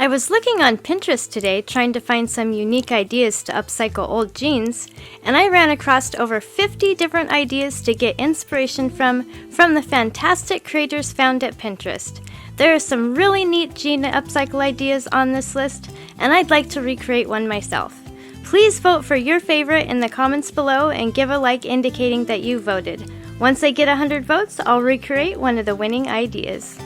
I was looking on Pinterest today trying to find some unique ideas to upcycle old jeans, and I ran across over 50 different ideas to get inspiration from the fantastic creators found at Pinterest. There are some really neat jean upcycle ideas on this list, and I'd like to recreate one myself. Please vote for your favorite in the comments below and give a like indicating that you voted. Once I get 100 votes, I'll recreate one of the winning ideas.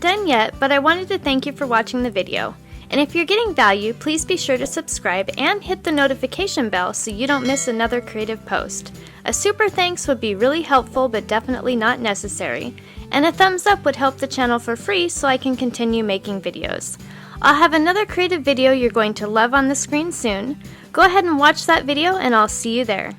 done yet, but I wanted to thank you for watching the video. And if you're getting value, please be sure to subscribe and hit the notification bell so you don't miss another creative post. A super thanks would be really helpful but definitely not necessary. And a thumbs up would help the channel for free so I can continue making videos. I'll have another creative video you're going to love on the screen soon. Go ahead and watch that video and I'll see you there.